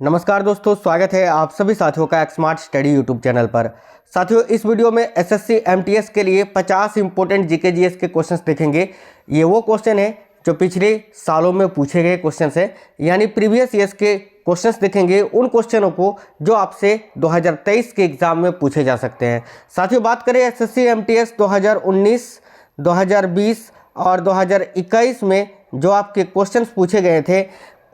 नमस्कार दोस्तों, स्वागत है आप सभी साथियों का स्मार्ट स्टडी यूट्यूब चैनल पर। साथियों, इस वीडियो में एसएससी एमटीएस के लिए 50 इंपॉर्टेंट जीके जीएस के क्वेश्चंस देखेंगे। ये वो क्वेश्चन है जो पिछले सालों में पूछे गए क्वेश्चंस है, यानी प्रीवियस ईयर्स के क्वेश्चंस देखेंगे, उन क्वेश्चनों को जो आपसे 2023 के एग्जाम में पूछे जा सकते हैं। साथियों, बात करें एसएससी एमटीएस 2019, 2020 और 2021 में जो आपके क्वेश्चंस पूछे गए थे,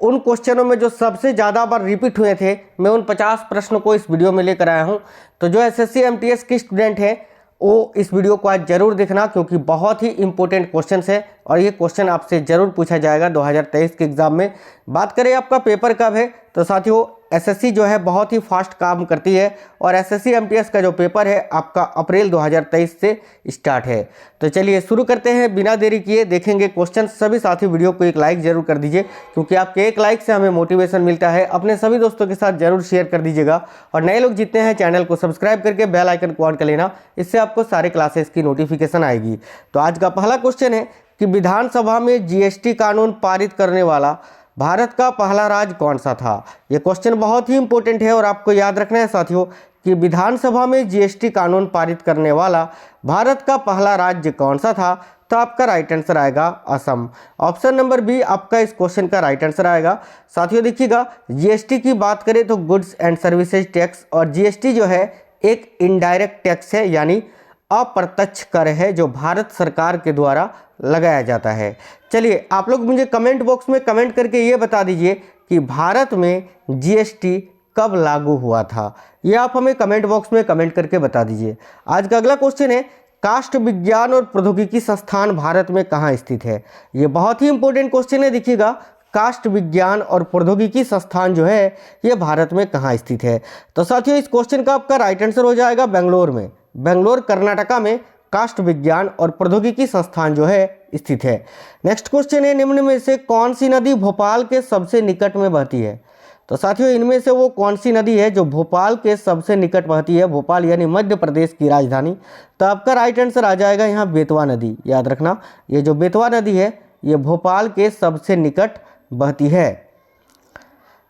उन क्वेश्चनों में जो सबसे ज़्यादा बार रिपीट हुए थे, मैं उन 50 प्रश्नों को इस वीडियो में लेकर आया हूं। तो जो एसएससी एमटीएस के स्टूडेंट हैं वो इस वीडियो को आज जरूर देखना, क्योंकि बहुत ही इंपॉर्टेंट क्वेश्चंस है और ये क्वेश्चन आपसे जरूर पूछा जाएगा 2023 के एग्जाम में। बात करें आपका पेपर कब है, तो साथियों एसएससी जो है बहुत ही फास्ट काम करती है और एसएससी एमटीएस का जो पेपर है आपका अप्रैल 2023 से स्टार्ट है। तो चलिए शुरू करते हैं, बिना देरी किए देखेंगे क्वेश्चन। सभी साथी वीडियो को एक लाइक जरूर कर दीजिए, क्योंकि आपके एक लाइक से हमें मोटिवेशन मिलता है। अपने सभी दोस्तों के साथ जरूर शेयर कर दीजिएगा और नए लोग जितने हैं चैनल को सब्सक्राइब करके बेल आइकन को ऑन कर लेना, इससे आपको सारे क्लासेस की नोटिफिकेशन आएगी। तो आज का पहला क्वेश्चन है कि विधानसभा में जीएसटी कानून पारित करने वाला भारत का पहला राज्य कौन सा था। ये क्वेश्चन बहुत ही इंपॉर्टेंट है और आपको याद रखना है साथियों कि विधानसभा में जीएसटी कानून पारित करने वाला भारत का पहला राज्य कौन सा था। तो आपका राइट आंसर आएगा असम। ऑप्शन नंबर बी आपका इस क्वेश्चन का राइट आंसर आएगा। साथियों देखिएगा, जीएसटी की बात करें तो गुड्स एंड सर्विसेज टैक्स, और जीएसटी जो है एक इनडायरेक्ट टैक्स है, यानी अप्रत्यक्ष कर है जो भारत सरकार के द्वारा लगाया जाता है। चलिए आप लोग मुझे कमेंट बॉक्स में कमेंट करके ये बता दीजिए कि भारत में जीएसटी कब लागू हुआ था। ये आप हमें कमेंट बॉक्स में कमेंट करके बता दीजिए। आज का अगला क्वेश्चन है, काष्ठ विज्ञान और प्रौद्योगिकी संस्थान भारत में कहाँ स्थित है। ये बहुत ही इंपॉर्टेंट क्वेश्चन है। देखिएगा, काष्ठ विज्ञान और प्रौद्योगिकी संस्थान जो है ये भारत में कहाँ स्थित है। तो साथियों इस क्वेश्चन का आपका राइट आंसर हो जाएगा बेंगलोर में। बेंगलोर कर्नाटका में काष्ठ विज्ञान और प्रौद्योगिकी संस्थान जो है स्थित है। नेक्स्ट क्वेश्चन है, निम्न में से कौन सी नदी भोपाल के सबसे निकट में बहती है। तो साथियों इनमें से वो कौन सी नदी है जो भोपाल के सबसे निकट बहती है। भोपाल यानी मध्य प्रदेश की राजधानी। तो आपका राइट आंसर आ जाएगा यहाँ बेतवा नदी। याद रखना, ये जो बेतवा नदी है ये भोपाल के सबसे निकट बहती है।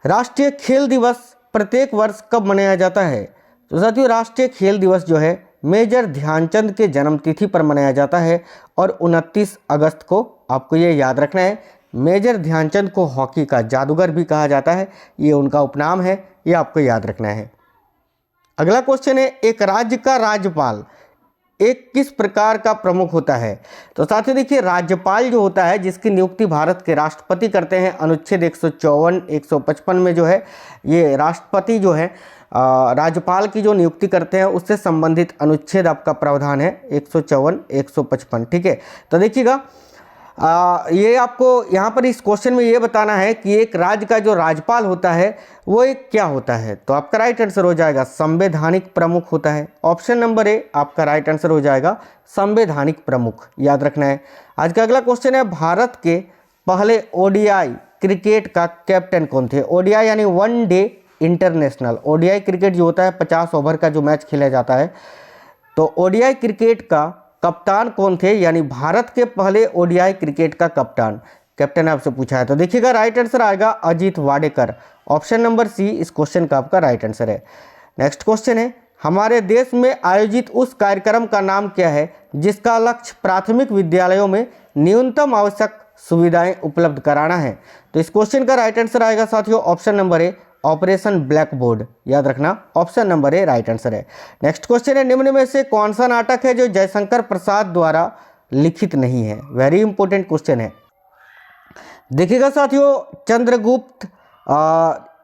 राष्ट्रीय खेल दिवस प्रत्येक वर्ष कब मनाया जाता है। तो साथियों राष्ट्रीय खेल दिवस जो है मेजर ध्यानचंद के जन्मतिथि पर मनाया जाता है और 29 अगस्त को। आपको ये याद रखना है, मेजर ध्यानचंद को हॉकी का जादूगर भी कहा जाता है, ये उनका उपनाम है, ये आपको याद रखना है। अगला क्वेश्चन है, एक राज्य का राज्यपाल एक किस प्रकार का प्रमुख होता है। तो साथियों देखिए, राज्यपाल जो होता है जिसकी नियुक्ति भारत के राष्ट्रपति करते हैं, अनुच्छेद 154, 155 में जो है ये राष्ट्रपति जो है राज्यपाल की जो नियुक्ति करते हैं उससे संबंधित अनुच्छेद आपका प्रावधान है 154, 155। ठीक है, तो देखिएगा ये आपको यहाँ पर इस क्वेश्चन में ये बताना है कि एक राज्य का जो राज्यपाल होता है वो एक क्या होता है। तो आपका राइट आंसर हो जाएगा संवैधानिक प्रमुख होता है। ऑप्शन नंबर ए आपका राइट आंसर हो जाएगा संवैधानिक प्रमुख। याद रखना है। आज का अगला क्वेश्चन है, भारत के पहले ओडीआई क्रिकेट का कैप्टन कौन थे। ओडीआई यानी one day international. ODI cricket जो होता है 50 ओवर का जो मैच खेला जाता है, तो ओडीआई क्रिकेट का कप्तान कौन थे, यानी भारत के पहले ओडीआई क्रिकेट का कप्तान कैप्टन आपसे पूछा है। तो देखिएगा राइट आंसर आएगा Ajit Wadekar. Option number C इस क्वेश्चन का आपका राइट आंसर है। नेक्स्ट क्वेश्चन है, हमारे देश में आयोजित उस कार्यक्रम का नाम क्या है जिसका लक्ष्य प्राथमिक विद्यालयों में न्यूनतम आवश्यक सुविधाएं उपलब्ध कराना है। तो इस क्वेश्चन का राइट आंसर आएगा साथियों option number A operation black board. याद रखना, option number A right answer है। नेक्स्ट क्वेश्चन है, निम्न में से कौन सा नाटक है जो जयशंकर प्रसाद द्वारा लिखित नहीं है। वेरी इंपॉर्टेंट क्वेश्चन है। देखिएगा साथियों, चंद्रगुप्त,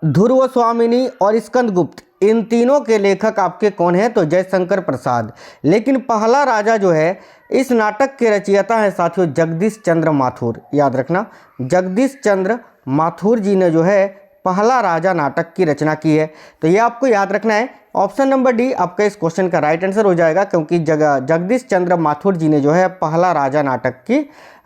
ध्रुव स्वामिनी और स्कंदगुप्त, इन तीनों के लेखक आपके कौन हैं। तो जयशंकर प्रसाद। लेकिन पहला राजा जो है इस नाटक के रचयिता है साथियों जगदीश चंद्र माथुर। याद रखना, जगदीश चंद्र माथुर जी ने जो है पहला राजा नाटक की रचना की है। तो ये आपको याद रखना है। ऑप्शन नंबर डी आपका इस क्वेश्चन का राइट आंसर हो जाएगा, क्योंकि जगदीश चंद्र माथुर जी ने जो है पहला राजा नाटक की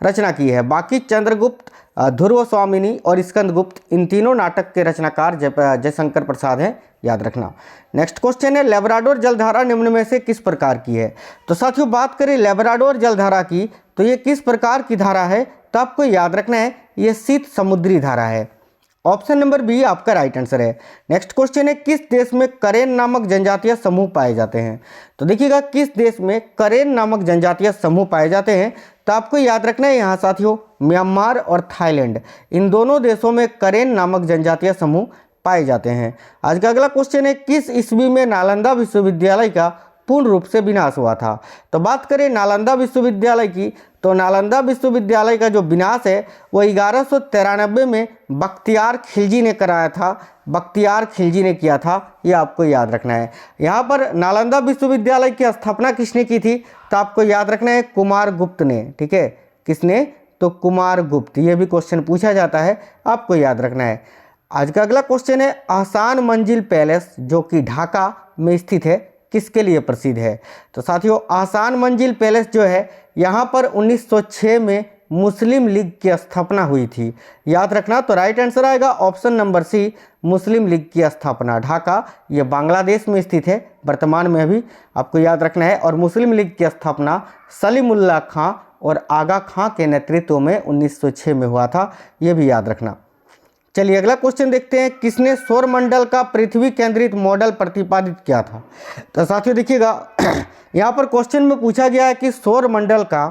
रचना की है। बाकी चंद्रगुप्त, ध्रुव स्वामिनी और स्कंदगुप्त, इन तीनों नाटक के रचनाकार जयशंकर प्रसाद हैं। याद रखना। नेक्स्ट क्वेश्चन है, लेब्राडोर जलधारा निम्न में से किस प्रकार की है। तो साथियों बात करें लेब्राडोर जलधारा की, तो ये किस प्रकार की धारा है। तो आपको याद रखना है ये शीत समुद्री धारा है। ऑप्शन नंबर बी आपका राइट आंसर है। नेक्स्ट क्वेश्चन है, किस देश में करेन नामक जनजातीय समूह पाए जाते हैं? तो देखिएगा किस देश में करेन नामक जनजातीय समूह पाए जाते हैं, तो आपको याद रखना है यहाँ साथियों म्यांमार और थाईलैंड, इन दोनों देशों में करेन नामक जनजातीय समूह पाए जाते हैं। आज का अगला क्वेश्चन है, किस ईस्वी में नालंदा विश्वविद्यालय का पूर्ण रूप से विनाश हुआ था? तो बात करें नालंदा विश्वविद्यालय की, तो नालंदा विश्वविद्यालय का जो विनाश है वो 1193 में बख्तियार खिलजी ने कराया था, बख्तियार खिलजी ने किया था, ये आपको याद रखना है। यहाँ पर नालंदा विश्वविद्यालय की स्थापना किसने की थी? तो आपको याद रखना है कुमार गुप्त ने, ठीक है, किसने? तो कुमार गुप्त, ये भी क्वेश्चन पूछा जाता है, आपको याद रखना है। आज का अगला क्वेश्चन है, आसान मंजिल पैलेस जो कि ढाका में स्थित है किसके लिए प्रसिद्ध है? तो साथियों आसान मंजिल पैलेस जो है यहाँ पर 1906 में मुस्लिम लीग की स्थापना हुई थी, याद रखना। तो राइट आंसर आएगा ऑप्शन नंबर सी, मुस्लिम लीग की स्थापना। ढाका ये बांग्लादेश में स्थित है वर्तमान में, अभी आपको याद रखना है। और मुस्लिम लीग की स्थापना सलीमुल्लाह खां और आगा खां के नेतृत्व में 1906 में हुआ था, ये भी याद रखना। चलिए अगला क्वेश्चन देखते हैं, किसने सौरमंडल का पृथ्वी केंद्रित मॉडल प्रतिपादित किया था? तो साथियों देखिएगा यहाँ पर क्वेश्चन में पूछा गया है कि सौरमंडल का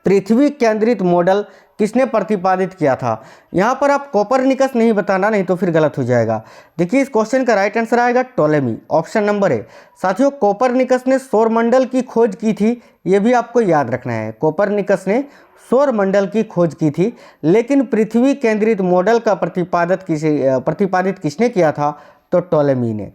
पृथ्वी केंद्रित मॉडल किसने प्रतिपादित किया था? यहाँ पर आप कोपरनिकस नहीं बताना, नहीं तो फिर गलत हो जाएगा। देखिए इस क्वेश्चन का राइट आंसर आएगा टोलेमी, ऑप्शन नंबर ए। साथियों कोपरनिकस ने सौरमंडल की खोज की थी, ये भी आपको याद रखना है। कोपरनिकस ने सौरमंडल की खोज की थी, लेकिन पृथ्वी केंद्रित मॉडल का प्रतिपादित किसने किया था? तो टोलेमी ने।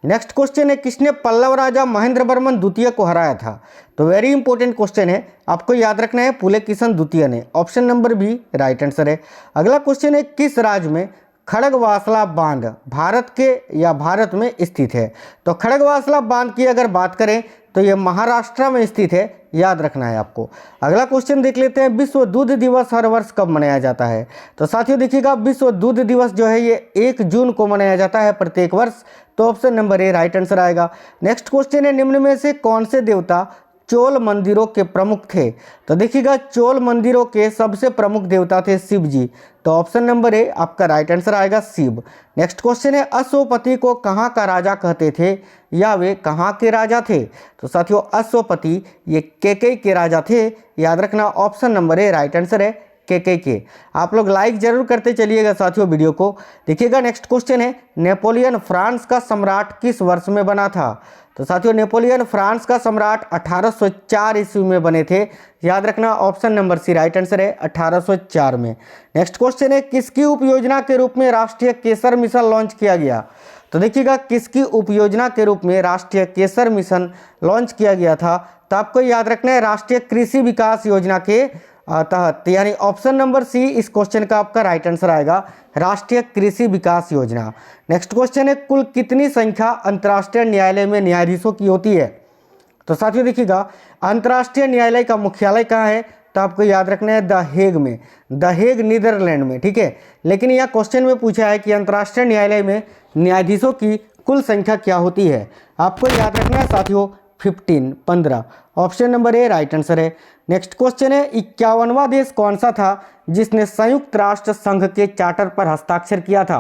नेक्स्ट क्वेश्चन है, किसने पल्लव राजा महेंद्र वर्मन द्वितीय को हराया था? तो वेरी इंपॉर्टेंट क्वेश्चन है, आपको याद रखना है पुलकेशिन द्वितीय ने, option number B right answer है। अगला क्वेश्चन है, किस राज्य में खड़गवासला बांध भारत में स्थित है? तो खड़गवासला बांध की अगर बात करें तो ये महाराष्ट्र में स्थित है, याद रखना है आपको। अगला क्वेश्चन देख लेते हैं, विश्व दूध दिवस हर वर्ष कब मनाया जाता है? तो साथियों देखिएगा विश्व दूध दिवस जो है ये 1 जून को मनाया जाता है प्रत्येक वर्ष, तो option number A right answer आएगा। नेक्स्ट क्वेश्चन है, निम्न में से कौन से देवता चोल मंदिरों के प्रमुख थे? तो देखिएगा चोल मंदिरों के सबसे प्रमुख देवता थे शिव जी, तो ऑप्शन नंबर ए आपका राइट आंसर आएगा शिव। नेक्स्ट क्वेश्चन है, अश्वपति को कहाँ का राजा कहते थे या वे कहाँ के राजा थे? तो साथियों अश्वपति ये कैकेय के राजा थे, याद रखना, option number A right answer है कैकेय के। आप लोग लाइक जरूर करते चलिएगा साथियों वीडियो को। देखिएगा नेक्स्ट क्वेश्चन है, नेपोलियन फ्रांस का सम्राट किस वर्ष में बना था? तो साथियों नेपोलियन फ्रांस का सम्राट 1804 ईस्वी में बने थे, याद रखना, option number C right answer है 1804 में। नेक्स्ट क्वेश्चन है, किसकी उपयोजना के रूप में राष्ट्रीय केसर मिशन लॉन्च किया गया? तो देखिएगा किसकी उपयोजना के रूप में राष्ट्रीय केसर मिशन लॉन्च किया गया था? तो आपको याद रखना है राष्ट्रीय कृषि विकास योजना के तहत, यानी ऑप्शन नंबर सी इस क्वेश्चन का आपका राइट आंसर आएगा, राष्ट्रीय कृषि विकास योजना। नेक्स्ट क्वेश्चन है, कुल कितनी संख्या अंतर्राष्ट्रीय न्यायालय में न्यायाधीशों की होती है? तो साथियों देखिएगा अंतर्राष्ट्रीय न्यायालय का मुख्यालय कहाँ है? तो आपको याद रखना है द हेग में, द हेग नीदरलैंड में, ठीक है। लेकिन यह क्वेश्चन में पूछा है कि अंतर्राष्ट्रीय न्यायालय में न्यायाधीशों की कुल संख्या क्या होती है? आपको याद रखना है साथियों 15, option number A right answer है। नेक्स्ट क्वेश्चन है, 51वां देश कौन सा था जिसने संयुक्त राष्ट्र संघ के चार्टर पर हस्ताक्षर किया था?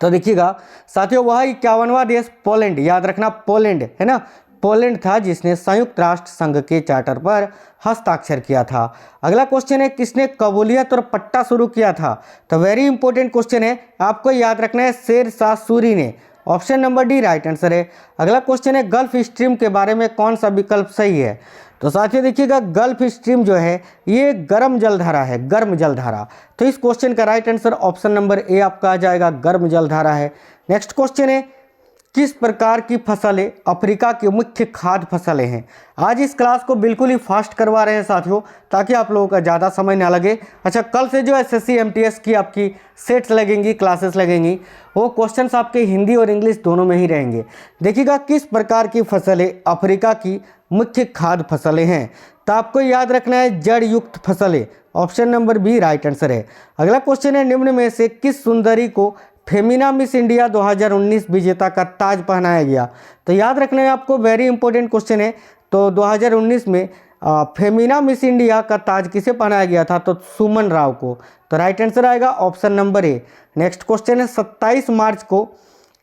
तो देखिएगा साथियों वह 51वां देश पोलैंड, याद रखना पोलैंड है ना, पोलैंड था जिसने संयुक्त राष्ट्र संघ के चार्टर पर हस्ताक्षर किया था। अगला क्वेश्चन है, किसने कबूलियत और पट्टा शुरू किया था? तो वेरी इंपॉर्टेंट क्वेश्चन है, आपको याद रखना है शेर शाह सूरी ने, option number D right answer है। अगला क्वेश्चन है, गल्फ स्ट्रीम के बारे में कौन सा विकल्प सही है? तो साथियों देखिएगा गल्फ स्ट्रीम जो है ये गर्म जलधारा है, गर्म जलधारा, तो इस क्वेश्चन का right answer option number A आपका आ जाएगा, गर्म जलधारा है। नेक्स्ट क्वेश्चन है, किस प्रकार की फसलें अफ्रीका की मुख्य खाद्य फसलें हैं? आज इस क्लास को बिल्कुल ही फास्ट करवा रहे हैं साथियों, ताकि आप लोगों का ज़्यादा समय ना लगे। अच्छा, कल से जो एसएससी एमटीएस की आपकी सेट्स लगेंगी, क्लासेस लगेंगी, वो क्वेश्चंस आपके हिंदी और इंग्लिश दोनों में ही रहेंगे। देखिएगा किस प्रकार की फसलें अफ्रीका की मुख्य खाद्य फसलें हैं? तो आपको याद रखना है जड़ युक्त फसलें, option number B right answer है। अगला क्वेश्चन है, निम्न में से किस सुंदरी को फेमिना मिस इंडिया 2019 विजेता का ताज पहनाया गया? तो याद रखना है आपको, वेरी इंपॉर्टेंट क्वेश्चन है। तो 2019 में फेमिना मिस इंडिया का ताज किसे पहनाया गया था? तो सुमन राव को। तो राइट आंसर आएगा option number A. Next question है 27 मार्च को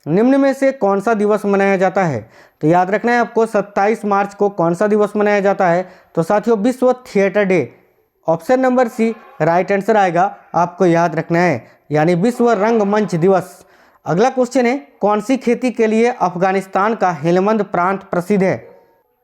निम्न में से कौन सा दिवस मनाया जाता है? तो याद रखना है आपको 27 मार्च को कौन सा दिवस मनाया जाता है? तो साथियों विश्व theatre day. Option number C right answer आएगा, आपको याद रखना है, यानी विश्व रंगमंच दिवस। अगला क्वेश्चन है कौन सी खेती के लिए अफगानिस्तान का हेलमंद प्रांत प्रसिद्ध है?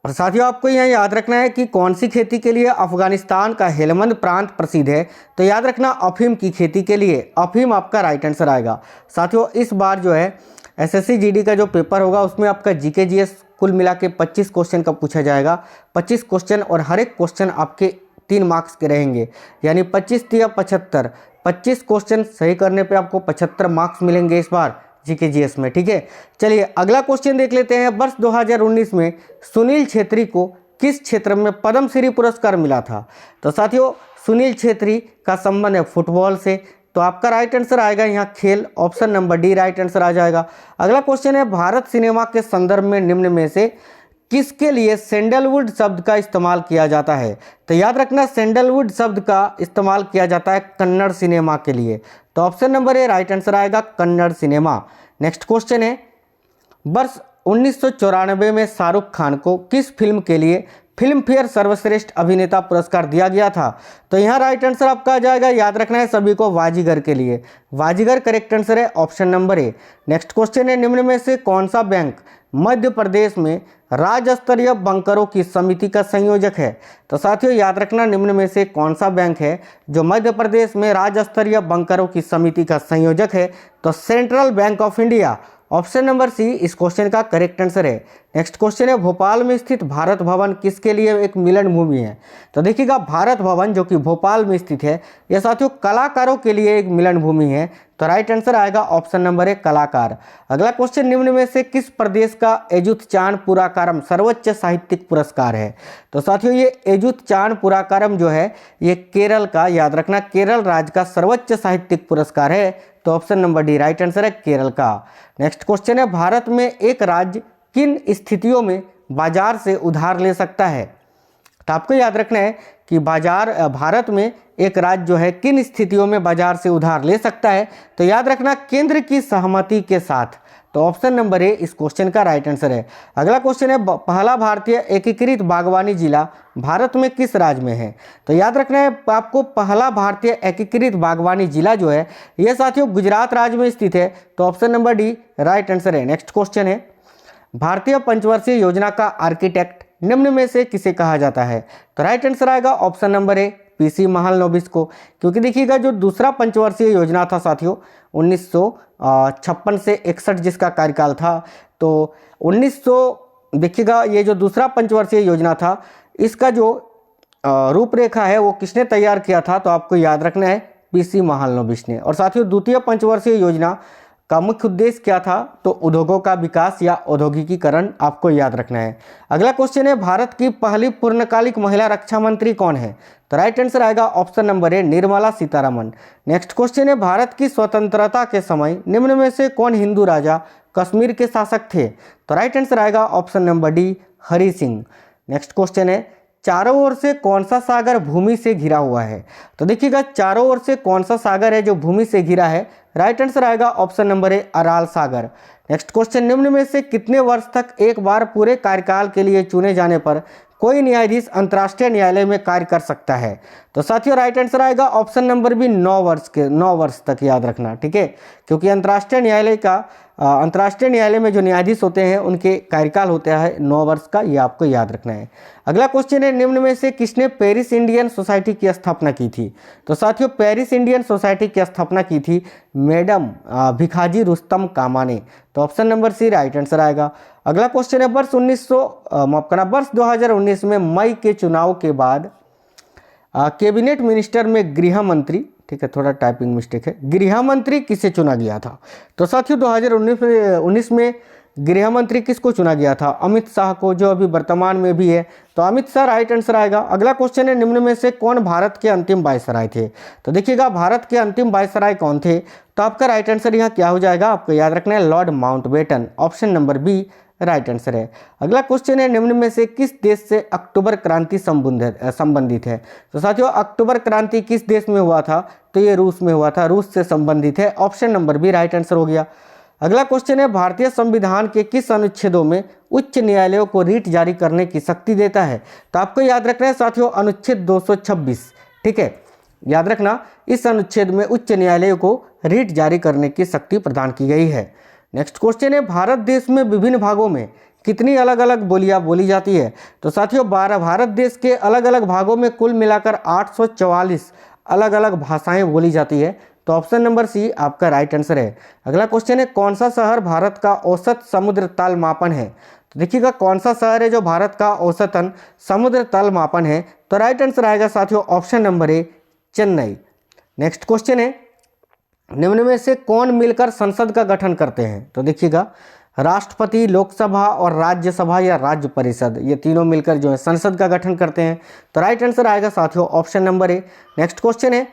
और साथियों आपको यह याद रखना है कि कौन सी खेती के लिए अफगानिस्तान का हेलमंद प्रांत प्रसिद्ध है। तो याद रखना अफीम की खेती के लिए, अफीम आपका राइट आंसर आएगा। साथियों इस बार जो है एसएससी जीडी का जो पेपर होगा उसमें आपका जीके जीएस कुल मिला के 25 क्वेश्चन का पूछा जाएगा। 25 क्वेश्चन और हर एक क्वेश्चन आपके 3 मार्क्स के रहेंगे, यानी 25 या 75, 25 क्वेश्चन सही करने पे आपको 75 मार्क्स मिलेंगे इस बार जीके जीएस में। ठीक है, चलिए अगला क्वेश्चन देख लेते हैं। वर्ष 2019 में सुनील छेत्री को किस क्षेत्र में पद्मश्री पुरस्कार मिला था? तो साथियों सुनील छेत्री का संबंध है फुटबॉल से, तो आपका राइट आंसर आएगा यहाँ खेल। Option number D right answer आ जाएगा। अगला क्वेश्चन है भारत सिनेमा के संदर्भ में निम्न में से किसके लिए सैंडलवुड शब्द का इस्तेमाल किया जाता है? तो याद रखना सैंडलवुड शब्द का इस्तेमाल किया जाता है कन्नड़ सिनेमा के लिए। तो option number A right answer आएगा कन्नड़ सिनेमा। नेक्स्ट क्वेश्चन है वर्ष 1994 में शाहरुख खान को किस फिल्म के लिए फिल्म फेयर सर्वश्रेष्ठ अभिनेता पुरस्कार दिया गया था? तो यहाँ राइट आंसर आपका आ जाएगा, याद रखना है सभी को, वाजीगर के लिए। वाजीगर करेक्ट आंसर है, option number A. Next question है निम्न में से कौन सा बैंक मध्य प्रदेश में राज्य स्तरीय बंकरों की समिति का संयोजक है? तो साथियों याद रखना निम्न में से कौन सा बैंक है जो मध्य प्रदेश में राज्य स्तरीय बंकरों की समिति का संयोजक है? तो Central Bank of India. Option number C इस क्वेश्चन का करेक्ट आंसर है। नेक्स्ट क्वेश्चन है भोपाल में स्थित भारत भवन किसके लिए एक मिलन भूमि है? तो देखिएगा भारत भवन जो कि भोपाल में स्थित है यह साथियों कलाकारों के लिए एक मिलन भूमि है। तो राइट आंसर आएगा ऑप्शन नंबर ए कलाकार। अगला क्वेश्चन निम्न में से किस प्रदेश का एजुतचान पुराकारम सर्वोच्च साहित्यिक पुरस्कार है? तो साथियों ये एजुतचान पुराकारम जो है ये केरल का, याद रखना केरल राज्य का सर्वोच्च साहित्यिक पुरस्कार है। तो option number D right answer है केरल का। नेक्स्ट क्वेश्चन है भारत में एक राज्य किन स्थितियों में बाजार से उधार ले सकता है? तो आपको याद रखना है कि भारत में एक राज्य जो है किन स्थितियों में बाजार से उधार ले सकता है? तो याद रखना केंद्र की सहमति के साथ। तो ऑप्शन नंबर ए इस क्वेश्चन का राइट आंसर है। अगला क्वेश्चन है पहला भारतीय एकीकृत बागवानी जिला भारत में किस राज्य में है? तो याद रखना है आपको पहला भारतीय एकीकृत बागवानी जिला जो है यह साथियों गुजरात राज्य में स्थित है। तो option number D right answer है। नेक्स्ट क्वेश्चन है भारतीय पंचवर्षीय योजना का आर्किटेक्ट निम्न में से किसे कहा जाता है? तो राइट आंसर आएगा option number A PC Mahalanobis को, क्योंकि देखिएगा जो दूसरा पंचवर्षीय योजना था साथियों 1956 से 61 जिसका कार्यकाल था, तो 1900 देखिएगा ये जो दूसरा पंचवर्षीय योजना था इसका जो रूपरेखा है वो किसने तैयार किया था? तो आपको याद रखना है पीसी महालनोबिस ने। और साथियों द्वितीय पंचवर्षीय योजना का मुख्य उद्देश्य क्या था? तो उद्योगों का विकास या औद्योगिकीकरण, आपको याद रखना है। अगला क्वेश्चन है भारत की पहली पूर्णकालिक महिला रक्षा मंत्री कौन है? तो राइट आंसर आएगा option number A Nirmala Sitharaman. Next question है भारत की स्वतंत्रता के समय निम्न में से कौन हिंदू राजा कश्मीर के शासक थे? तो राइट आंसर आएगा option number D Hari Singh. Next question है चारों ओर से कौन सा सागर भूमि से घिरा हुआ है? तो देखिएगा चारों ओर से कौन सा सागर है जो भूमि से घिरा है? राइट आंसर आएगा option number A rural Sagar. Next question निम्न में से कितने वर्ष तक एक बार पूरे कार्यकाल के लिए चुने जाने पर कोई न्यायाधीश अंतर्राष्ट्रीय न्यायालय में कार्य कर सकता है? तो साथियों राइट आंसर आएगा ऑप्शन नंबर बी 9 वर्ष तक, याद रखना। ठीक है, क्योंकि अंतर्राष्ट्रीय न्यायालय में जो न्यायाधीश होते हैं उनके कार्यकाल होता है 9 वर्ष का, ये आपको याद रखना है। अगला क्वेश्चन है निम्न में से किसने पेरिस इंडियन सोसाइटी की स्थापना की थी? तो साथियों पेरिस इंडियन सोसाइटी की स्थापना की थी मैडम भिखाजी रुस्तम कामा ने। तो option number C right answer आएगा। अगला क्वेश्चन है वर्ष 2019 में मई के चुनाव के बाद कैबिनेट मिनिस्टर में गृह मंत्री, ठीक है थोड़ा टाइपिंग मिस्टेक है, गृह मंत्री किसे चुना गया था? तो साथियों 2019 में गृह मंत्री किसको चुना गया था? अमित शाह को, जो अभी वर्तमान में भी है। तो अमित शाह राइट आंसर आएगा। अगला क्वेश्चन है, निम्न में से कौन भारत के अंतिम वायसराय थे? तो देखिएगा, भारत के अंतिम वायसराय कौन थे? तो आपका राइट आंसर यहाँ क्या हो जाएगा? आपको याद रखना है lord Mountbatten. Option number B right answer है। अगला क्वेश्चन है, निम्न में से किस देश से अक्टूबर क्रांति संबंधित है? तो साथियों, अक्टूबर क्रांति किस देश में हुआ था? तो ये रूस में हुआ था, रूस से संबंधित है। Option number B right answer हो गया। अगला क्वेश्चन है, भारतीय संविधान के किस अनुच्छेदों में उच्च न्यायालयों को रीट जारी करने की शक्ति देता है? तो आपको याद रखना है साथियों, अनुच्छेद 226। ठीक है, याद रखना, इस अनुच्छेद में उच्च न्यायालयों को रीट जारी करने की शक्ति प्रदान की गई है। नेक्स्ट क्वेश्चन है, भारत देश में विभिन्न भागों में कितनी अलग अलग बोलियां बोली जाती है? तो साथियों, भारत देश के अलग अलग भागों में कुल मिलाकर 844 अलग अलग भाषाएं बोली जाती है। तो ऑप्शन नंबर सी आपका राइट आंसर है। अगला क्वेश्चन है, कौन सा शहर भारत का औसत समुद्र तल मापन है? तो देखिएगा, कौन सा शहर है जो भारत का औसतन समुद्र तल मापन है? तो राइट आंसर आएगा साथियों option number A Chennai. Next question है, निम्न में से कौन मिलकर संसद का गठन करते हैं? तो देखिएगा, राष्ट्रपति, लोकसभा और राज्यसभा या राज्य परिषद, ये तीनों मिलकर जो है संसद का गठन करते हैं। तो राइट आंसर आएगा साथियों option number A. Next question है,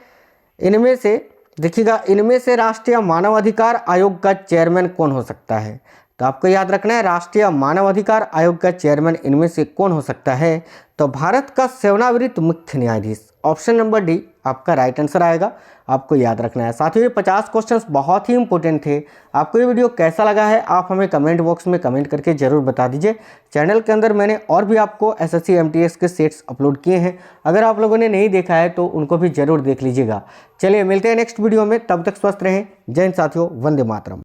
इनमें से देखिएगा, इनमें से राष्ट्रीय मानवाधिकार आयोग का चेयरमैन कौन हो सकता है? तो आपको याद रखना है, राष्ट्रीय मानवाधिकार आयोग का चेयरमैन इनमें से कौन हो सकता है? तो भारत का सेवानिवृत्त मुख्य न्यायाधीश। ऑप्शन नंबर डी आपका राइट आंसर आएगा। आपको याद रखना है। साथियों, ये 50 क्वेश्चंस बहुत ही इंपॉर्टेंट थे। आपको ये वीडियो कैसा लगा है आप हमें कमेंट बॉक्स में कमेंट करके जरूर बता दीजिए। चैनल के अंदर मैंने और भी आपको एसएससी एमटीएस के सेट्स अपलोड किए हैं, अगर आप लोगों ने नहीं देखा है तो उनको भी जरूर देख लीजिएगा। चलिए मिलते हैं नेक्स्ट वीडियो में, तब तक स्वस्थ रहें। जय हिंद साथियों, वंदे मातरम।